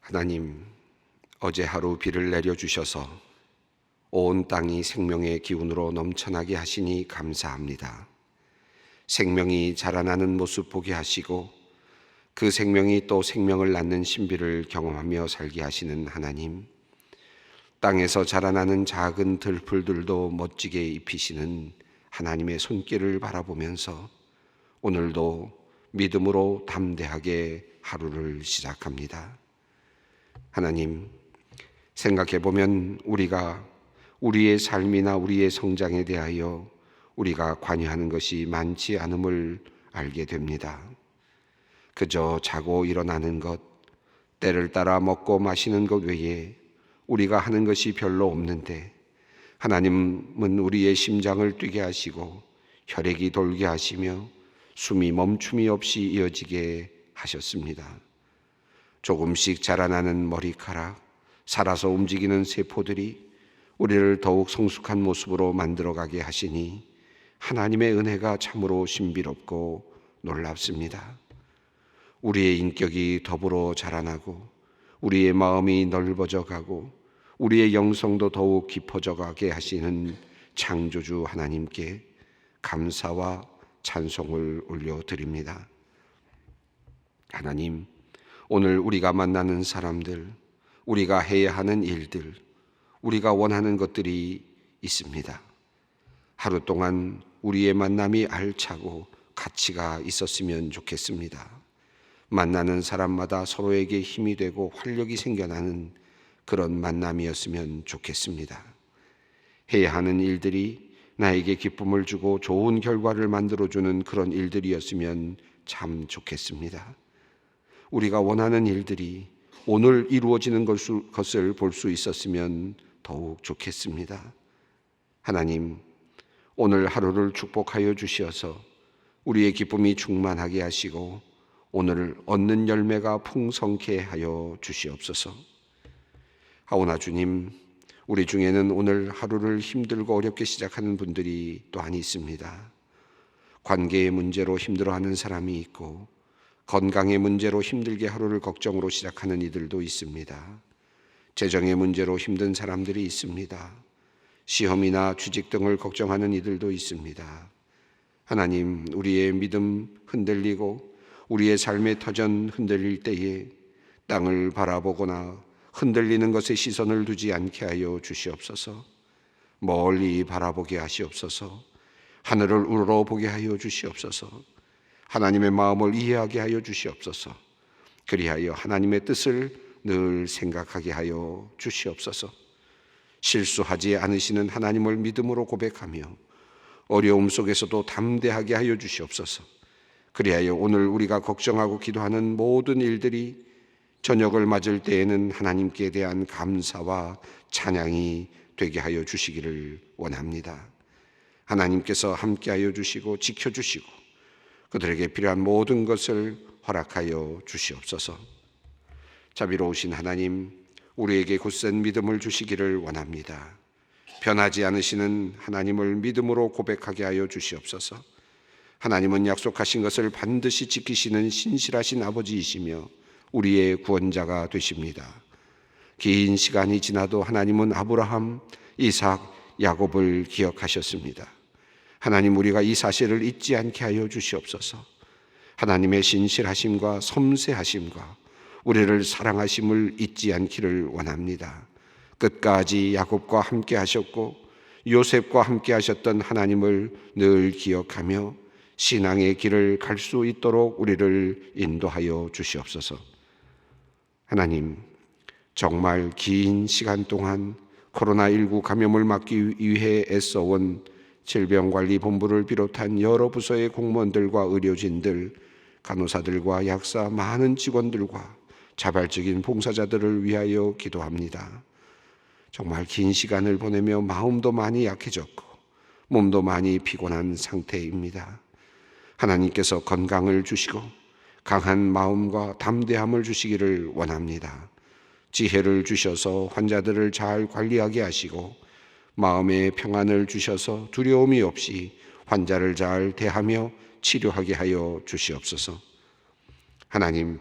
하나님, 어제 하루 비를 내려주셔서 온 땅이 생명의 기운으로 넘쳐나게 하시니 감사합니다. 생명이 자라나는 모습 보게 하시고 그 생명이 또 생명을 낳는 신비를 경험하며 살게 하시는 하나님, 땅에서 자라나는 작은 들풀들도 멋지게 입히시는 하나님의 손길을 바라보면서 오늘도 믿음으로 담대하게 하루를 시작합니다. 하나님, 생각해보면 우리가 우리의 삶이나 우리의 성장에 대하여 우리가 관여하는 것이 많지 않음을 알게 됩니다. 그저 자고 일어나는 것, 때를 따라 먹고 마시는 것 외에 우리가 하는 것이 별로 없는데 하나님은 우리의 심장을 뛰게 하시고 혈액이 돌게 하시며 숨이 멈춤이 없이 이어지게 하셨습니다. 조금씩 자라나는 머리카락, 살아서 움직이는 세포들이 우리를 더욱 성숙한 모습으로 만들어가게 하시니 하나님의 은혜가 참으로 신비롭고 놀랍습니다. 우리의 인격이 더불어 자라나고 우리의 마음이 넓어져 가고 우리의 영성도 더욱 깊어져 가게 하시는 창조주 하나님께 감사와 찬송을 올려드립니다. 하나님, 오늘 우리가 만나는 사람들, 우리가 해야 하는 일들, 우리가 원하는 것들이 있습니다. 하루 동안 우리의 만남이 알차고 가치가 있었으면 좋겠습니다. 만나는 사람마다 서로에게 힘이 되고 활력이 생겨나는 그런 만남이었으면 좋겠습니다. 해야 하는 일들이 나에게 기쁨을 주고 좋은 결과를 만들어주는 그런 일들이었으면 참 좋겠습니다. 우리가 원하는 일들이 오늘 이루어지는 것을 볼 수 있었으면 더욱 좋겠습니다. 하나님, 오늘 하루를 축복하여 주시어서 우리의 기쁨이 충만하게 하시고 오늘 얻는 열매가 풍성케 하여 주시옵소서. 하오나 주님, 우리 중에는 오늘 하루를 힘들고 어렵게 시작하는 분들이 또한 있습니다. 관계의 문제로 힘들어하는 사람이 있고 건강의 문제로 힘들게 하루를 걱정으로 시작하는 이들도 있습니다. 재정의 문제로 힘든 사람들이 있습니다. 시험이나 취직 등을 걱정하는 이들도 있습니다. 하나님, 우리의 믿음 흔들리고 우리의 삶의 터전 흔들릴 때에 땅을 바라보거나 흔들리는 것에 시선을 두지 않게 하여 주시옵소서. 멀리 바라보게 하시옵소서. 하늘을 우러러보게 하여 주시옵소서. 하나님의 마음을 이해하게 하여 주시옵소서. 그리하여 하나님의 뜻을 늘 생각하게 하여 주시옵소서. 실수하지 않으시는 하나님을 믿음으로 고백하며 어려움 속에서도 담대하게 하여 주시옵소서. 그리하여 오늘 우리가 걱정하고 기도하는 모든 일들이 저녁을 맞을 때에는 하나님께 대한 감사와 찬양이 되게 하여 주시기를 원합니다. 하나님께서 함께하여 주시고 지켜주시고 그들에게 필요한 모든 것을 허락하여 주시옵소서. 자비로우신 하나님, 우리에게 굳센 믿음을 주시기를 원합니다. 변하지 않으시는 하나님을 믿음으로 고백하게 하여 주시옵소서. 하나님은 약속하신 것을 반드시 지키시는 신실하신 아버지이시며 우리의 구원자가 되십니다. 긴 시간이 지나도 하나님은 아브라함, 이삭, 야곱을 기억하셨습니다. 하나님, 우리가 이 사실을 잊지 않게 하여 주시옵소서. 하나님의 신실하심과 섬세하심과 우리를 사랑하심을 잊지 않기를 원합니다. 끝까지 야곱과 함께 하셨고 요셉과 함께 하셨던 하나님을 늘 기억하며 신앙의 길을 갈 수 있도록 우리를 인도하여 주시옵소서. 하나님, 정말 긴 시간 동안 코로나19 감염을 막기 위해 애써온 질병관리본부를 비롯한 여러 부서의 공무원들과 의료진들, 간호사들과 약사 많은 직원들과 자발적인 봉사자들을 위하여 기도합니다. 정말 긴 시간을 보내며 마음도 많이 약해졌고 몸도 많이 피곤한 상태입니다. 하나님께서 건강을 주시고 강한 마음과 담대함을 주시기를 원합니다. 지혜를 주셔서 환자들을 잘 관리하게 하시고 마음의 평안을 주셔서 두려움이 없이 환자를 잘 대하며 치료하게 하여 주시옵소서. 하나님,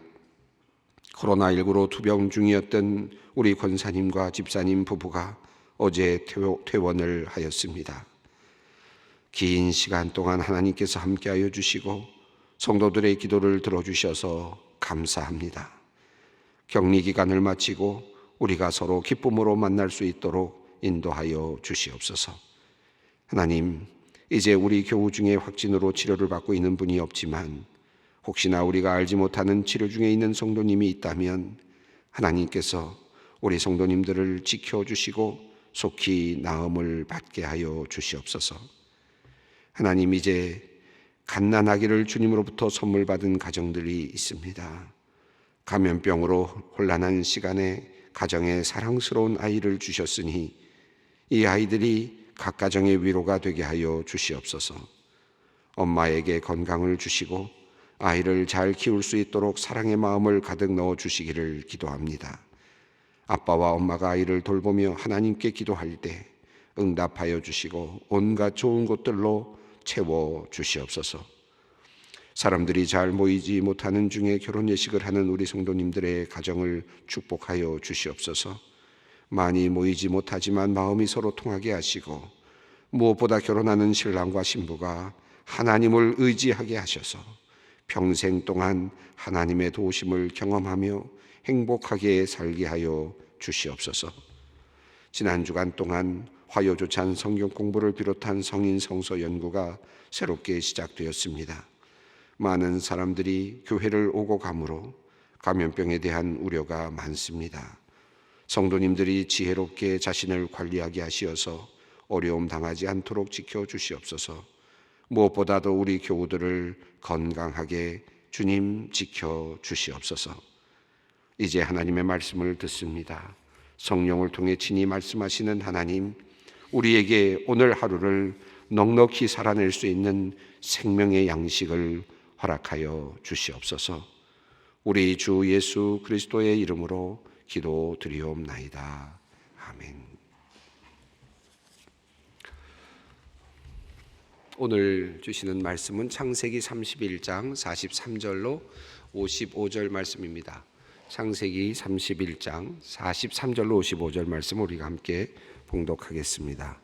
코로나19로 투병 중이었던 우리 권사님과 집사님 부부가 어제 퇴원을 하였습니다. 긴 시간 동안 하나님께서 함께하여 주시고 성도들의 기도를 들어주셔서 감사합니다. 격리 기간을 마치고 우리가 서로 기쁨으로 만날 수 있도록 인도하여 주시옵소서. 하나님, 이제 우리 교우 중에 확진으로 치료를 받고 있는 분이 없지만 혹시나 우리가 알지 못하는 치료 중에 있는 성도님이 있다면 하나님께서 우리 성도님들을 지켜주시고 속히 나음을 받게 하여 주시옵소서. 하나님, 이제 갓난아기를 주님으로부터 선물 받은 가정들이 있습니다. 감염병으로 혼란한 시간에 가정에 사랑스러운 아이를 주셨으니 이 아이들이 각 가정의 위로가 되게 하여 주시옵소서. 엄마에게 건강을 주시고 아이를 잘 키울 수 있도록 사랑의 마음을 가득 넣어 주시기를 기도합니다. 아빠와 엄마가 아이를 돌보며 하나님께 기도할 때 응답하여 주시고 온갖 좋은 것들로 채워 주시옵소서. 사람들이 잘 모이지 못하는 중에 결혼 예식을 하는 우리 성도님들의 가정을 축복하여 주시옵소서. 많이 모이지 못하지만 마음이 서로 통하게 하시고 무엇보다 결혼하는 신랑과 신부가 하나님을 의지하게 하셔서 평생 동안 하나님의 도우심을 경험하며 행복하게 살게 하여 주시옵소서. 지난 주간 동안 화요조찬 성경 공부를 비롯한 성인 성서 연구가 새롭게 시작되었습니다. 많은 사람들이 교회를 오고 가므로 감염병에 대한 우려가 많습니다. 성도님들이 지혜롭게 자신을 관리하게 하시어서 어려움 당하지 않도록 지켜주시옵소서. 무엇보다도 우리 교우들을 건강하게 주님 지켜주시옵소서. 이제 하나님의 말씀을 듣습니다. 성령을 통해 친히 말씀하시는 하나님, 우리에게 오늘 하루를 넉넉히 살아낼 수 있는 생명의 양식을 허락하여 주시옵소서. 우리 주 예수 그리스도의 이름으로 기도드리옵나이다. 아멘. 오늘 주시는 말씀은 창세기 31장 43절로 55절 말씀입니다. 창세기 31장 43절로 55절 말씀 우리가 함께 봉독하겠습니다.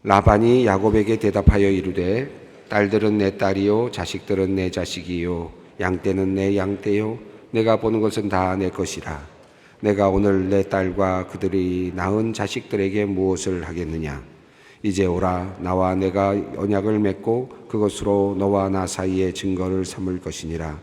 라반이 야곱에게 대답하여 이르되 딸들은 내 딸이요 자식들은 내 자식이요 양떼는 내 양떼요 내가 보는 것은 다 내 것이라. 내가 오늘 내 딸과 그들이 낳은 자식들에게 무엇을 하겠느냐. 이제 오라. 나와 내가 언약을 맺고 그것으로 너와 나 사이에 증거를 삼을 것이니라.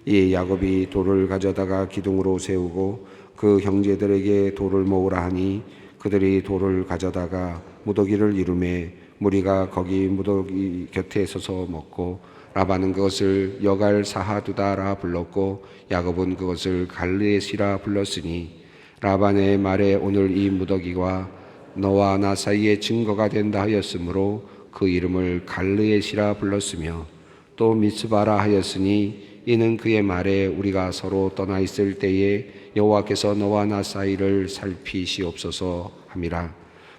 이에 야곱이 돌을 가져다가 기둥으로 세우고 그 형제들에게 돌을 모으라 하니 그들이 돌을 가져다가 무더기를 이루매 무리가 거기 무더기 곁에 서서 먹고 라반은 그것을 여갈 사하두다라 불렀고 야곱은 그것을 갈르엣이라 불렀으니 라반의 말에 오늘 이 무더기와 너와 나 사이에 증거가 된다 하였으므로 그 이름을 갈르엣이라 불렀으며 또 미스바라 하였으니 이는 그의 말에 우리가 서로 떠나 있을 때에 여호와께서 너와 나 사이를 살피시옵소서 함이라.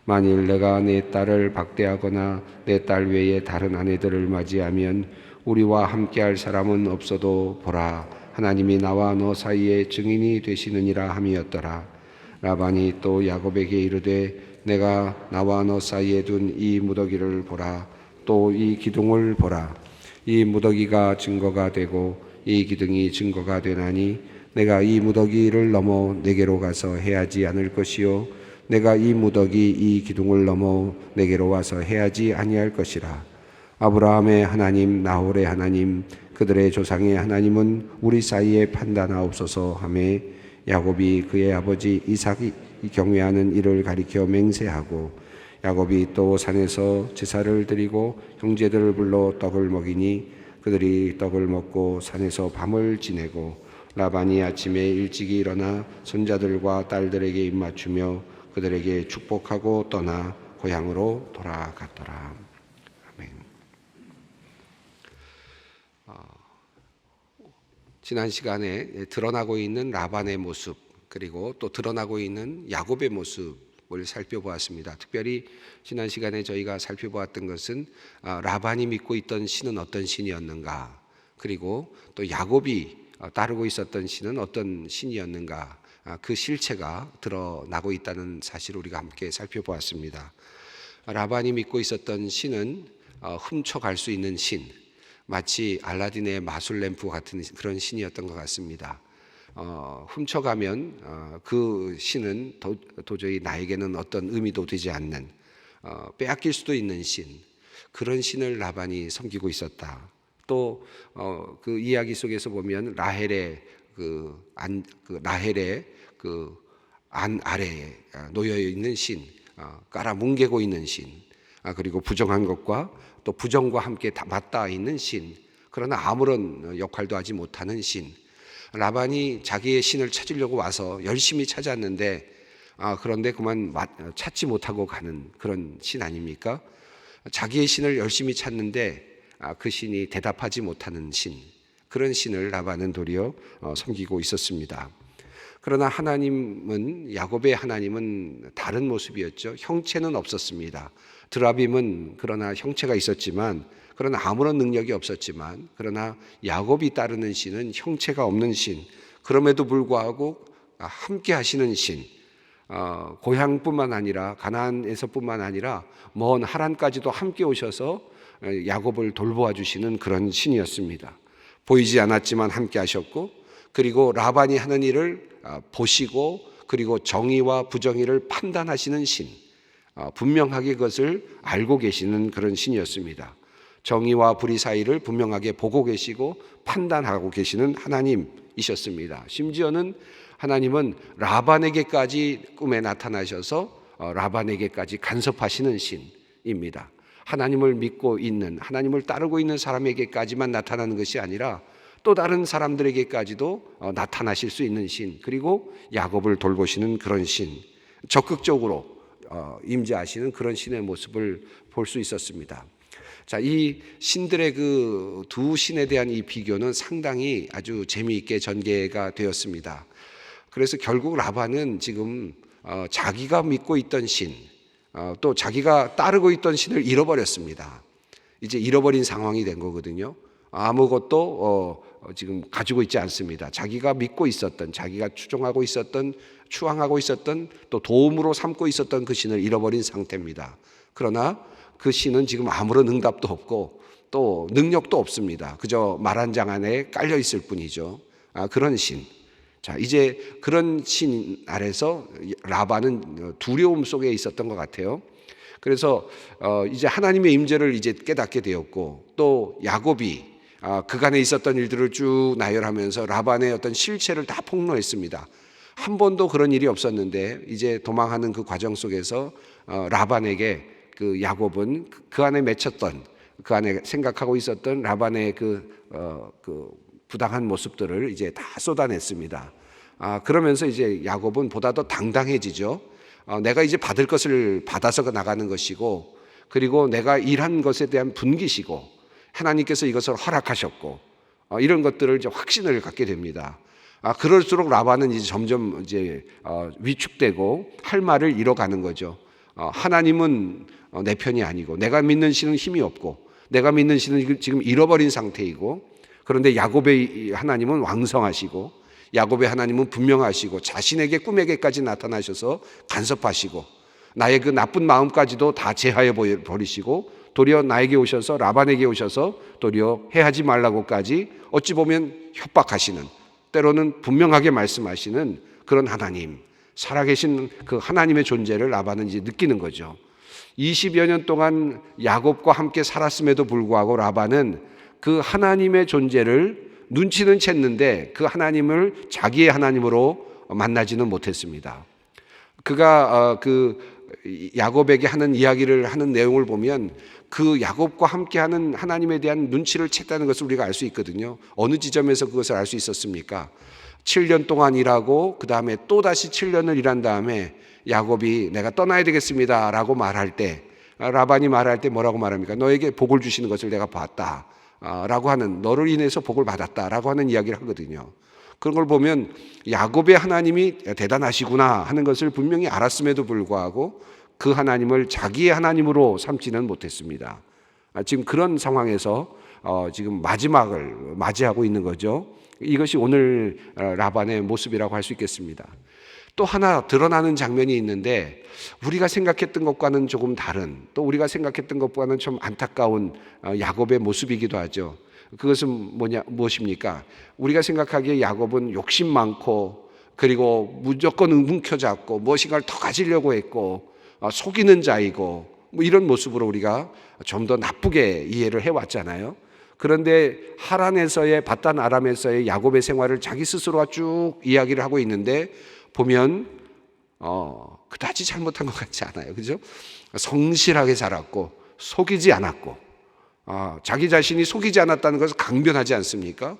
만일 내가 내 딸을 박대하거나 내 딸 외에 다른 아내들을 맞이하면 우리와 함께할 사람은 없어도 보라 하나님이 나와 너 사이에 증인이 되시느니라 함이었더라. 라반이 또 야곱에게 이르되 내가 나와 너 사이에 둔 이 무더기를 보라. 또 이 기둥을 보라. 이 무더기가 증거가 되고 이 기둥이 증거가 되나니 내가 이 무더기를 넘어 내게로 가서 해하지 않을 것이요 내가 이 무더기 이 기둥을 넘어 내게로 와서 해하지 아니할 것이라. 아브라함의 하나님 나홀의 하나님 그들의 조상의 하나님은 우리 사이에 판단하옵소서 하매 야곱이 그의 아버지 이삭이 경외하는 이를 가리켜 맹세하고 야곱이 또 산에서 제사를 드리고 형제들을 불러 떡을 먹이니 그들이 떡을 먹고 산에서 밤을 지내고 라반이 아침에 일찍이 일어나 손자들과 딸들에게 입맞추며 그들에게 축복하고 떠나 고향으로 돌아갔더라. 아멘. 지난 시간에 드러나고 있는 라반의 모습 그리고 또 드러나고 있는 야곱의 모습을 살펴보았습니다. 특별히 지난 시간에 저희가 살펴보았던 것은 라반이 믿고 있던 신은 어떤 신이었는가, 그리고 또 야곱이 따르고 있었던 신은 어떤 신이었는가, 그 실체가 드러나고 있다는 사실을 우리가 함께 살펴보았습니다. 라반이 믿고 있었던 신은 훔쳐갈 수 있는 신, 마치 알라딘의 마술 램프 같은 그런 신이었던 것 같습니다. 훔쳐가면 그 신은 도저히 나에게는 어떤 의미도 되지 않는, 빼앗길 수도 있는 신, 그런 신을 라반이 섬기고 있었다. 또 그 이야기 속에서 보면 라헬의 라헬의 안 아래에 놓여 있는 신, 깔아 뭉개고 있는 신, 그리고 부정한 것과 또 부정과 함께 맞닿아 있는 신, 그러나 아무런 역할도 하지 못하는 신. 라반이 자기의 신을 찾으려고 와서 열심히 찾았는데 그런데 그만 찾지 못하고 가는 그런 신 아닙니까? 자기의 신을 열심히 찾는데 그 신이 대답하지 못하는 신, 그런 신을 라반은 도리어 섬기고 있었습니다. 그러나 하나님은, 야곱의 하나님은 다른 모습이었죠. 형체는 없었습니다. 드라빔은 그러나 형체가 있었지만, 그러나 아무런 능력이 없었지만, 그러나 야곱이 따르는 신은 형체가 없는 신, 그럼에도 불구하고 함께 하시는 신, 고향뿐만 아니라 가나안에서뿐만 아니라 먼 하란까지도 함께 오셔서 야곱을 돌보아 주시는 그런 신이었습니다. 보이지 않았지만 함께 하셨고, 그리고 라반이 하는 일을 보시고, 그리고 정의와 부정의를 판단하시는 신, 분명하게 그것을 알고 계시는 그런 신이었습니다. 정의와 불의 사이를 분명하게 보고 계시고 판단하고 계시는 하나님이셨습니다. 심지어는 하나님은 라반에게까지 꿈에 나타나셔서 라반에게까지 간섭하시는 신입니다. 하나님을 믿고 있는, 하나님을 따르고 있는 사람에게까지만 나타나는 것이 아니라 또 다른 사람들에게까지도 나타나실 수 있는 신, 그리고 야곱을 돌보시는 그런 신, 적극적으로 임재하시는 그런 신의 모습을 볼 수 있었습니다. 자, 이 신들의 그 두 신에 대한 이 비교는 상당히 아주 재미있게 전개가 되었습니다. 그래서 결국 라반은 지금 자기가 믿고 있던 신, 또 자기가 따르고 있던 신을 잃어버렸습니다. 이제 잃어버린 상황이 된 거거든요. 아무것도 지금 가지고 있지 않습니다. 자기가 믿고 있었던, 자기가 추종하고 있었던, 추앙하고 있었던, 또 도움으로 삼고 있었던 그 신을 잃어버린 상태입니다. 그러나 그 신은 지금 아무런 응답도 없고 또 능력도 없습니다. 그저 말 한 장 안에 깔려 있을 뿐이죠. 그런 신. 자, 이제 그런 신 아래서 라반은 두려움 속에 있었던 것 같아요. 그래서 이제 하나님의 임재를 이제 깨닫게 되었고, 또 야곱이 그간에 있었던 일들을 쭉 나열하면서 라반의 어떤 실체를 다 폭로했습니다. 한 번도 그런 일이 없었는데 이제 도망하는 그 과정 속에서 라반에게 그 야곱은 그 안에 맺혔던, 그 안에 생각하고 있었던 라반의 그 부당한 모습들을 이제 다 쏟아냈습니다. 그러면서 이제 야곱은 보다 더 당당해지죠. 내가 이제 받을 것을 받아서 나가는 것이고, 그리고 내가 일한 것에 대한 분기시고, 하나님께서 이것을 허락하셨고, 이런 것들을 이제 확신을 갖게 됩니다. 그럴수록 라반은 이제 점점 이제 위축되고 할 말을 잃어가는 거죠. 하나님은 내 편이 아니고, 내가 믿는 신은 힘이 없고, 내가 믿는 신은 지금 잃어버린 상태이고, 그런데 야곱의 하나님은 왕성하시고, 야곱의 하나님은 분명하시고, 자신에게 꿈에게까지 나타나셔서 간섭하시고, 나의 그 나쁜 마음까지도 다 제하여 버리시고, 도리어 나에게 오셔서, 라반에게 오셔서 도리어 해하지 말라고까지 어찌 보면 협박하시는, 때로는 분명하게 말씀하시는 그런 하나님, 살아계신 그 하나님의 존재를 라반은 이제 느끼는 거죠. 20여 년 동안 야곱과 함께 살았음에도 불구하고 라반은 그 하나님의 존재를 눈치는 챘는데 그 하나님을 자기의 하나님으로 만나지는 못했습니다. 그가 그 야곱에게 하는 이야기를 하는 내용을 보면 그 야곱과 함께하는 하나님에 대한 눈치를 챘다는 것을 우리가 알 수 있거든요. 어느 지점에서 그것을 알 수 있었습니까? 7년 동안 일하고 그 다음에 또다시 7년을 일한 다음에 야곱이 내가 떠나야 되겠습니다 라고 말할 때, 라반이 말할 때 뭐라고 말합니까? 너에게 복을 주시는 것을 내가 봤다 라고 하는, 너를 인해서 복을 받았다 라고 하는 이야기를 하거든요. 그런 걸 보면 야곱의 하나님이 대단하시구나 하는 것을 분명히 알았음에도 불구하고 그 하나님을 자기의 하나님으로 삼지는 못했습니다. 지금 그런 상황에서 지금 마지막을 맞이하고 있는 거죠. 이것이 오늘 라반의 모습이라고 할 수 있겠습니다. 또 하나 드러나는 장면이 있는데 우리가 생각했던 것과는 조금 다른, 또 우리가 생각했던 것과는 좀 안타까운 야곱의 모습이기도 하죠. 그것은 무엇입니까? 우리가 생각하기에 야곱은 욕심 많고, 그리고 무조건 움켜잡고 무엇인가를 더 가지려고 했고, 속이는 자이고, 뭐 이런 모습으로 우리가 좀 더 나쁘게 이해를 해왔잖아요. 그런데 하란에서의 밧단 아람에서의 야곱의 생활을 자기 스스로가 쭉 이야기를 하고 있는데 보면 그다지 잘못한 것 같지 않아요. 그죠? 성실하게 자랐고 속이지 않았고, 자기 자신이 속이지 않았다는 것을 강변하지 않습니까?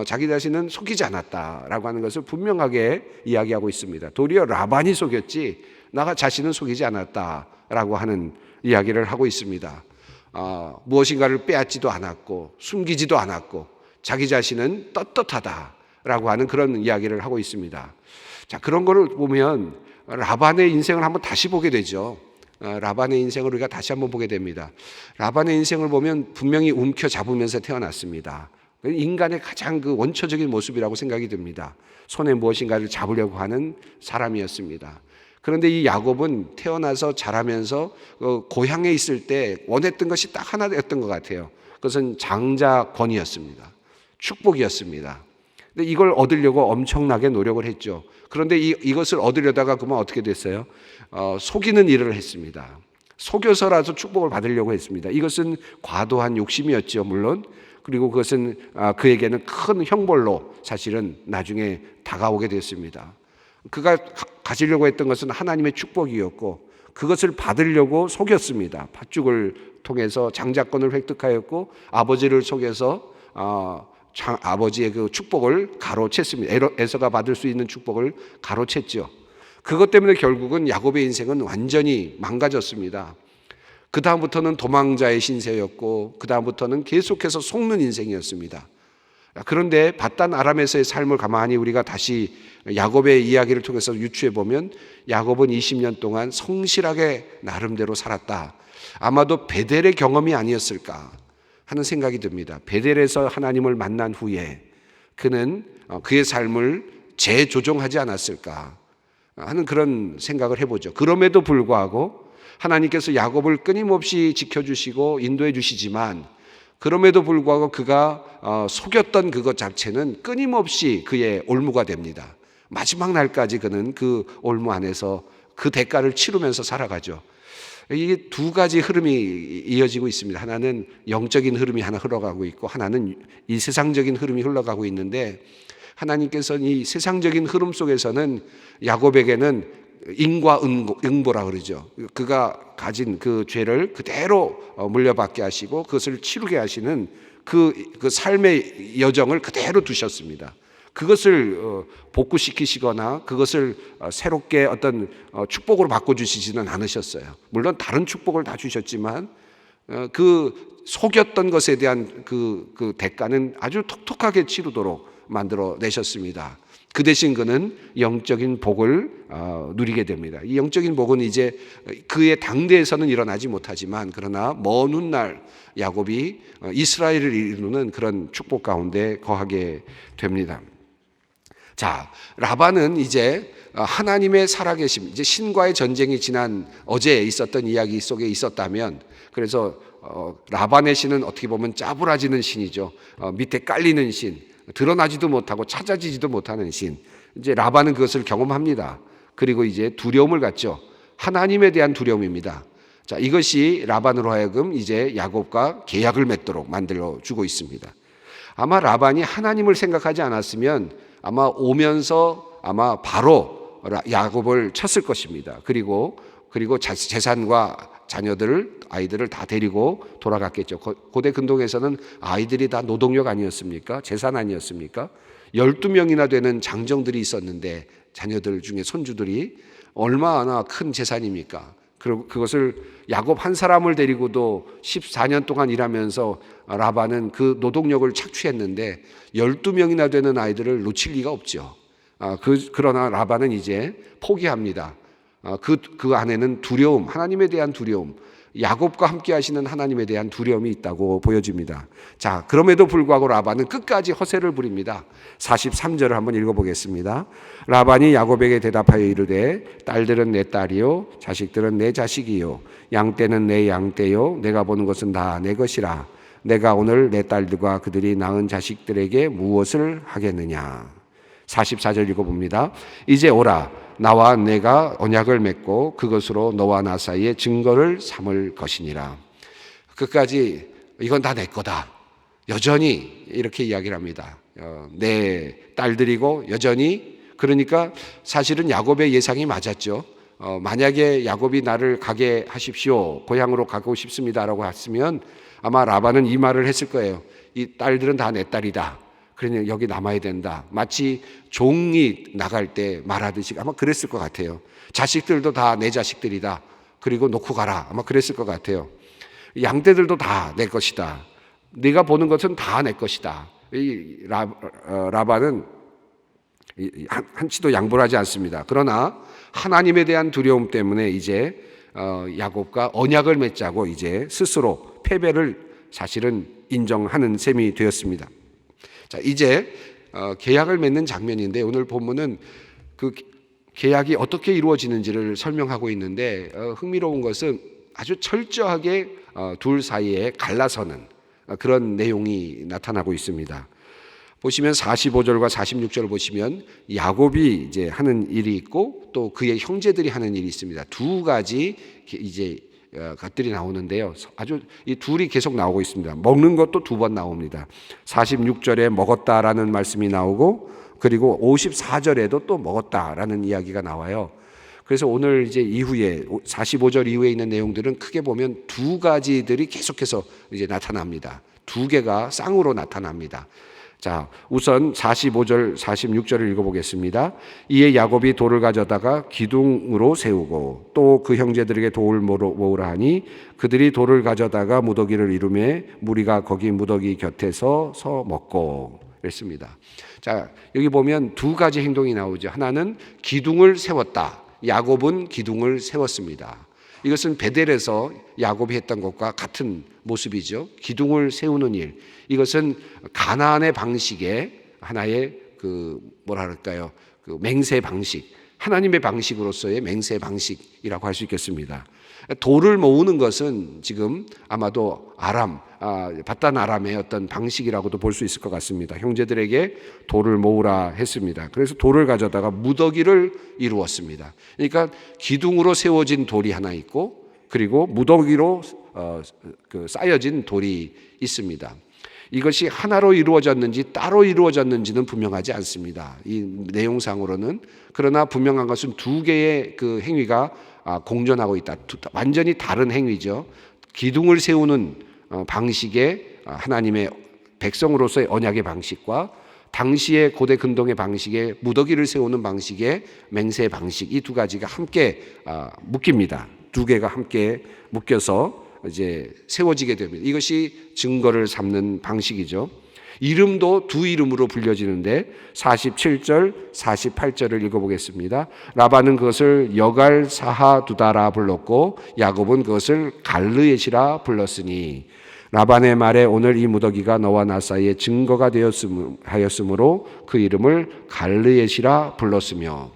자기 자신은 속이지 않았다라고 하는 것을 분명하게 이야기하고 있습니다. 도리어 라반이 속였지 나 자신은 속이지 않았다라고 하는 이야기를 하고 있습니다. 무엇인가를 빼앗지도 않았고 숨기지도 않았고 자기 자신은 떳떳하다라고 하는 그런 이야기를 하고 있습니다. 자, 그런 거를 보면 라반의 인생을 한번 다시 보게 되죠. 라반의 인생을 우리가 다시 한번 보게 됩니다. 라반의 인생을 보면 분명히 움켜잡으면서 태어났습니다. 인간의 가장 그 원초적인 모습이라고 생각이 듭니다. 손에 무엇인가를 잡으려고 하는 사람이었습니다. 그런데 이 야곱은 태어나서 자라면서 고향에 있을 때 원했던 것이 딱 하나였던 것 같아요. 그것은 장자권이었습니다. 축복이었습니다. 근데 이걸 얻으려고 엄청나게 노력을 했죠. 그런데 이것을 얻으려다가 그만 어떻게 됐어요? 속이는 일을 했습니다. 속여서라도 축복을 받으려고 했습니다. 이것은 과도한 욕심이었죠, 물론. 그리고 그것은 그에게는 큰 형벌로 사실은 나중에 다가오게 됐습니다. 그가 가지려고 했던 것은 하나님의 축복이었고 그것을 받으려고 속였습니다. 팥죽을 통해서 장자권을 획득하였고 아버지를 속여서 아버지의 그 축복을 가로챘습니다. 에서가 받을 수 있는 축복을 가로챘죠. 그것 때문에 결국은 야곱의 인생은 완전히 망가졌습니다. 그 다음부터는 도망자의 신세였고 그 다음부터는 계속해서 속는 인생이었습니다. 그런데 밧단 아람에서의 삶을 가만히 우리가 다시 야곱의 이야기를 통해서 유추해 보면 야곱은 20년 동안 성실하게 나름대로 살았다. 아마도 베델의 경험이 아니었을까 하는 생각이 듭니다. 베델에서 하나님을 만난 후에 그는 그의 삶을 재조정하지 않았을까 하는 그런 생각을 해보죠. 그럼에도 불구하고 하나님께서 야곱을 끊임없이 지켜주시고 인도해 주시지만 그럼에도 불구하고 그가 속였던 그것 자체는 끊임없이 그의 올무가 됩니다. 마지막 날까지 그는 그 올무 안에서 그 대가를 치르면서 살아가죠. 이게 두 가지 흐름이 이어지고 있습니다. 하나는 영적인 흐름이 하나 흘러가고 있고 하나는 이 세상적인 흐름이 흘러가고 있는데 하나님께서는 이 세상적인 흐름 속에서는 야곱에게는 인과응보라 그러죠. 그가 가진 그 죄를 그대로 물려받게 하시고 그것을 치르게 하시는 그 삶의 여정을 그대로 두셨습니다. 그것을 복구시키시거나 그것을 새롭게 어떤 축복으로 바꿔주시지는 않으셨어요. 물론 다른 축복을 다 주셨지만 그 속였던 것에 대한 그 대가는 아주 톡톡하게 치르도록 만들어 내셨습니다. 그 대신 그는 영적인 복을 누리게 됩니다. 이 영적인 복은 이제 그의 당대에서는 일어나지 못하지만 그러나 먼 훗날 야곱이 이스라엘을 이루는 그런 축복 가운데 거하게 됩니다. 자, 라반은 이제 하나님의 살아계심, 이제 신과의 전쟁이 지난 어제 있었던 이야기 속에 있었다면, 그래서 라반의 신은 어떻게 보면 짜부라지는 신이죠. 밑에 깔리는 신, 드러나지도 못하고 찾아지지도 못하는 신. 이제 라반은 그것을 경험합니다. 그리고 이제 두려움을 갖죠. 하나님에 대한 두려움입니다. 자, 이것이 라반으로 하여금 이제 야곱과 계약을 맺도록 만들어 주고 있습니다. 아마 라반이 하나님을 생각하지 않았으면 아마 오면서 아마 바로 야곱을 쳤을 것입니다. 그리고 재산과 아이들을 다 데리고 돌아갔겠죠. 고대 근동에서는 아이들이 다 노동력 아니었습니까? 재산 아니었습니까? 12명이나 되는 장정들이 있었는데 자녀들 중에 손주들이 얼마나 큰 재산입니까? 그리고 그것을 야곱 한 사람을 데리고도 14년 동안 일하면서 라반은 그 노동력을 착취했는데 12명이나 되는 아이들을 놓칠 리가 없죠. 그러나 라반은 이제 포기합니다. 그 안에는 두려움, 하나님에 대한 두려움, 야곱과 함께 하시는 하나님에 대한 두려움이 있다고 보여집니다. 자, 그럼에도 불구하고 라반은 끝까지 허세를 부립니다. 43절을 한번 읽어보겠습니다. 라반이 야곱에게 대답하여 이르되 딸들은 내 딸이요 자식들은 내 자식이요 양떼는 내 양떼요 내가 보는 것은 다 내 것이라. 내가 오늘 내 딸들과 그들이 낳은 자식들에게 무엇을 하겠느냐. 44절 읽어봅니다. 이제 오라 나와 내가 언약을 맺고 그것으로 너와 나 사이에 증거를 삼을 것이니라. 끝까지 이건 다 내 거다. 여전히 이렇게 이야기를 합니다. 내 딸들이고 여전히. 그러니까 사실은 야곱의 예상이 맞았죠. 만약에 야곱이 나를 가게 하십시오, 고향으로 가고 싶습니다라고 했으면 아마 라반은 이 말을 했을 거예요. 이 딸들은 다 내 딸이다. 그러니 여기 남아야 된다. 마치 종이 나갈 때 말하듯이 아마 그랬을 것 같아요. 자식들도 다 내 자식들이다. 그리고 놓고 가라. 아마 그랬을 것 같아요. 양떼들도 다 내 것이다. 네가 보는 것은 다 내 것이다. 이 라반은 한치도 양보를 하지 않습니다. 그러나 하나님에 대한 두려움 때문에 이제 야곱과 언약을 맺자고 이제 스스로 패배를 사실은 인정하는 셈이 되었습니다. 자, 이제 계약을 맺는 장면인데 오늘 본문은 그 계약이 어떻게 이루어지는지를 설명하고 있는데 흥미로운 것은 아주 철저하게 둘 사이에 갈라서는 그런 내용이 나타나고 있습니다. 보시면 45절과 46절을 보시면 야곱이 이제 하는 일이 있고 또 그의 형제들이 하는 일이 있습니다. 두 가지 이제 것들이 나오는데요. 아주 이 둘이 계속 나오고 있습니다. 먹는 것도 두 번 나옵니다. 46절에 먹었다라는 말씀이 나오고 그리고 54절에도 또 먹었다라는 이야기가 나와요. 그래서 오늘 이제 이후에 45절 이후에 있는 내용들은 크게 보면 두 가지들이 계속해서 이제 나타납니다. 두 개가 쌍으로 나타납니다. 자, 우선 45절, 46절을 읽어보겠습니다. 이에 야곱이 돌을 가져다가 기둥으로 세우고 또 그 형제들에게 돌을 모으라 하니 그들이 돌을 가져다가 무더기를 이루매 무리가 거기 무더기 곁에서 서 먹고 그랬습니다. 자, 여기 보면 두 가지 행동이 나오죠. 하나는 기둥을 세웠다. 야곱은 기둥을 세웠습니다. 이것은 베델에서 야곱이 했던 것과 같은 모습이죠. 기둥을 세우는 일. 이것은 가나안의 방식의 하나의 그 맹세 방식, 하나님의 방식으로서의 맹세 방식이라고 할 수 있겠습니다. 돌을 모으는 것은 지금 아마도 바단 아람의 어떤 방식이라고도 볼 수 있을 것 같습니다. 형제들에게 돌을 모으라 했습니다. 그래서 돌을 가져다가 무더기를 이루었습니다. 그러니까 기둥으로 세워진 돌이 하나 있고 그리고 무더기로 쌓여진 돌이 있습니다. 이것이 하나로 이루어졌는지 따로 이루어졌는지는 분명하지 않습니다. 이 내용상으로는. 그러나 분명한 것은 두 개의 그 행위가 공존하고 있다. 완전히 다른 행위죠. 기둥을 세우는 방식의 하나님의 백성으로서의 언약의 방식과 당시의 고대 근동의 방식의 무더기를 세우는 방식의 맹세 방식, 이 두 가지가 함께 묶입니다. 두 개가 함께 묶여서 이제 세워지게 됩니다. 이것이 증거를 삼는 방식이죠. 이름도 두 이름으로 불려지는데 47절, 48절을 읽어보겠습니다. 라반은 그것을 여갈 사하두다라 불렀고 야곱은 그것을 갈르엣이라 불렀으니 라반의 말에 오늘 이 무더기가 너와 나 사이에 증거가 하였으므로 그 이름을 갈르엣이라 불렀으며,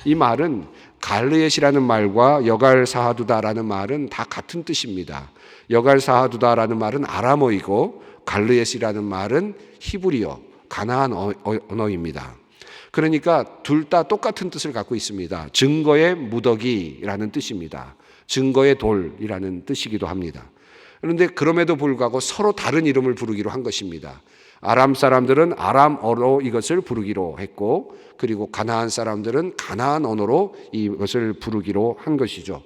이 말은 갈르엣이라는 말과 여갈사하두다라는 말은 다 같은 뜻입니다. 여갈사하두다라는 말은 아람어이고 갈르엣이라는 말은 히브리어, 가나안 언어입니다. 그러니까 둘 다 똑같은 뜻을 갖고 있습니다. 증거의 무더기라는 뜻입니다. 증거의 돌이라는 뜻이기도 합니다. 그런데 그럼에도 불구하고 서로 다른 이름을 부르기로 한 것입니다. 아람 사람들은 아람어로 이것을 부르기로 했고, 그리고 가나안 사람들은 가나안 언어로 이것을 부르기로 한 것이죠.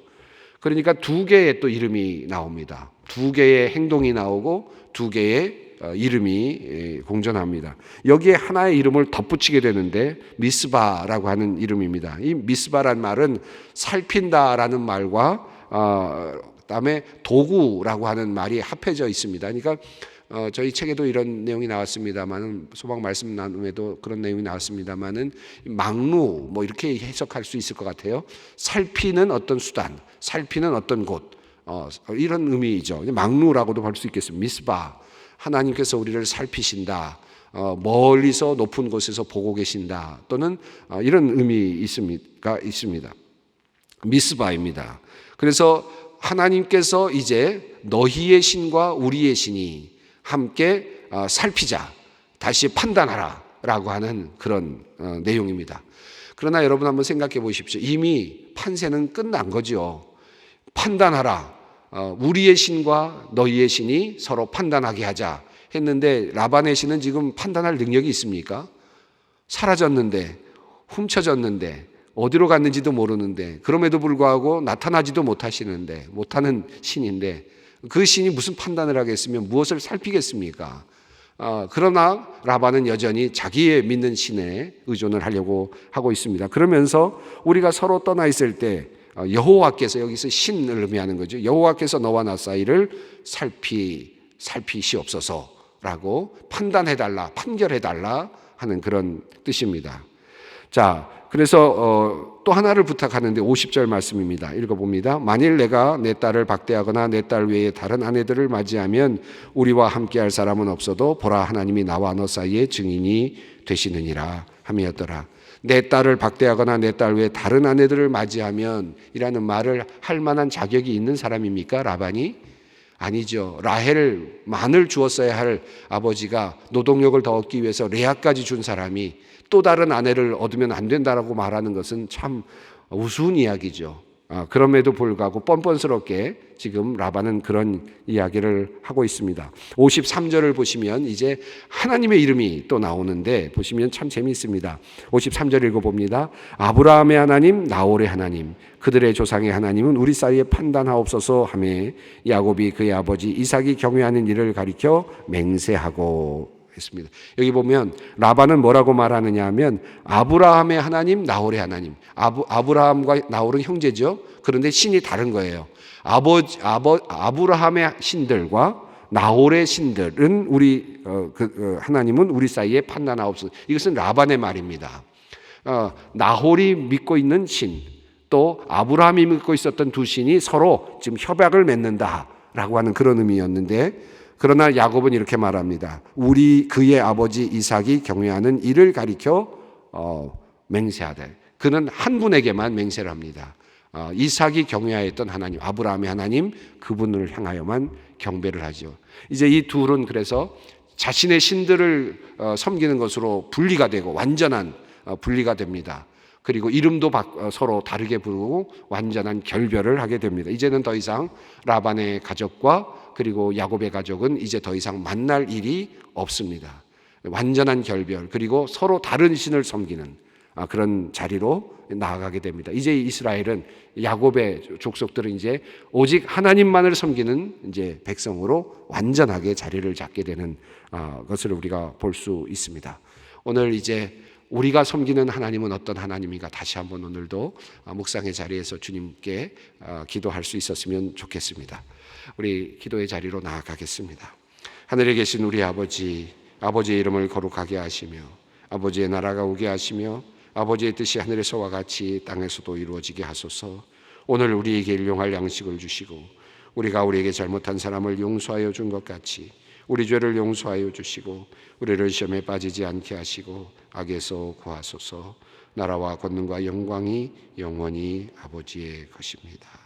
그러니까 두 개의 또 이름이 나옵니다. 두 개의 행동이 나오고 두 개의 이름이 공존합니다. 여기에 하나의 이름을 덧붙이게 되는데 미스바라고 하는 이름입니다. 이 미스바라는 말은 살핀다라는 말과 그다음에 도구라고 하는 말이 합해져 있습니다. 그러니까 저희 책에도 이런 내용이 나왔습니다만은, 소방 말씀 나눔에도 그런 내용이 나왔습니다만은, 막루 이렇게 해석할 수 있을 것 같아요. 살피는 어떤 수단, 살피는 어떤 곳, 이런 의미이죠. 망루라고도 볼 수 있겠습니다. 미스바, 하나님께서 우리를 살피신다. 멀리서 높은 곳에서 보고 계신다. 또는 이런 의미 있습니다. 미스바입니다. 그래서 하나님께서 이제 너희의 신과 우리의 신이 함께 살피자, 다시 판단하라 라고 하는 그런 내용입니다. 그러나 여러분 한번 생각해 보십시오. 이미 판세는 끝난 거죠. 판단하라, 우리의 신과 너희의 신이 서로 판단하게 하자 했는데, 라반의 신은 지금 판단할 능력이 있습니까? 사라졌는데, 훔쳐졌는데, 어디로 갔는지도 모르는데, 그럼에도 불구하고 나타나지도 못하는 신인데, 그 신이 무슨 판단을 하겠으며 무엇을 살피겠습니까? 그러나 라반은 여전히 자기의 믿는 신에 의존을 하려고 하고 있습니다. 그러면서 우리가 서로 떠나 있을 때 여호와께서, 여기서 신을 의미하는 거죠. 여호와께서 너와 나 사이를 살피시옵소서라고 판단해달라, 판결해달라 하는 그런 뜻입니다. 자, 그래서 또 하나를 부탁하는데 50절 말씀입니다. 읽어봅니다. 만일 내가 내 딸을 박대하거나 내 딸 외에 다른 아내들을 맞이하면 우리와 함께할 사람은 없어도 보라, 하나님이 나와 너 사이에 증인이 되시느니라 하였더라. 내 딸을 박대하거나 내 딸 외에 다른 아내들을 맞이하면 이라는 말을 할 만한 자격이 있는 사람입니까? 라반이? 아니죠. 라헬만을 주었어야 할 아버지가 노동력을 더 얻기 위해서 레아까지 준 사람이 또 다른 아내를 얻으면 안 된다라고 말하는 것은 참 우스운 이야기죠. 그럼에도 불구하고 뻔뻔스럽게 지금 라반은 그런 이야기를 하고 있습니다. 53절을 보시면 이제 하나님의 이름이 또 나오는데 보시면 참 재미있습니다. 53절 읽어봅니다. 아브라함의 하나님, 나홀의 하나님, 그들의 조상의 하나님은 우리 사이에 판단하옵소서 하매 야곱이 그의 아버지 이삭이 경외하는 일을 가리켜 맹세하고 했습니다. 여기 보면 라반은 뭐라고 말하느냐 하면 아브라함의 하나님, 나홀의 하나님. 아브라함과 나홀은 형제죠. 그런데 신이 다른 거예요. 아브라함의 신들과 나홀의 신들은 하나님은 우리 사이에 판단하옵소서. 이것은 라반의 말입니다. 나홀이 믿고 있는 신, 또 아브라함이 믿고 있었던 두 신이 서로 지금 협약을 맺는다라고 하는 그런 의미였는데, 그러나 야곱은 이렇게 말합니다. 그의 아버지 이삭이 경외하는 이를 가리켜 맹세하되, 그는 한 분에게만 맹세를 합니다. 이삭이 경외하였던 하나님, 아브라함의 하나님, 그분을 향하여만 경배를 하죠. 이제 이 둘은 그래서 자신의 신들을 섬기는 것으로 분리가 되고 완전한 분리가 됩니다. 그리고 이름도 서로 다르게 부르고 완전한 결별을 하게 됩니다. 이제는 더 이상 라반의 가족과 그리고 야곱의 가족은 이제 더 이상 만날 일이 없습니다. 완전한 결별, 그리고 서로 다른 신을 섬기는 그런 자리로 나아가게 됩니다. 이제 이스라엘은, 야곱의 족속들은 이제 오직 하나님만을 섬기는 이제 백성으로 완전하게 자리를 잡게 되는 것을 우리가 볼 수 있습니다. 오늘 이제 우리가 섬기는 하나님은 어떤 하나님인가 다시 한번 오늘도 묵상의 자리에서 주님께 기도할 수 있었으면 좋겠습니다. 우리 기도의 자리로 나아가겠습니다. 하늘에 계신 우리 아버지, 아버지의 이름을 거룩하게 하시며 아버지의 나라가 오게 하시며 아버지의 뜻이 하늘에서와 같이 땅에서도 이루어지게 하소서. 오늘 우리에게 일용할 양식을 주시고 우리가 우리에게 잘못한 사람을 용서하여 준 것 같이 우리 죄를 용서하여 주시고 우리를 시험에 빠지지 않게 하시고 악에서 구하소서. 나라와 권능과 영광이 영원히 아버지의 것입니다.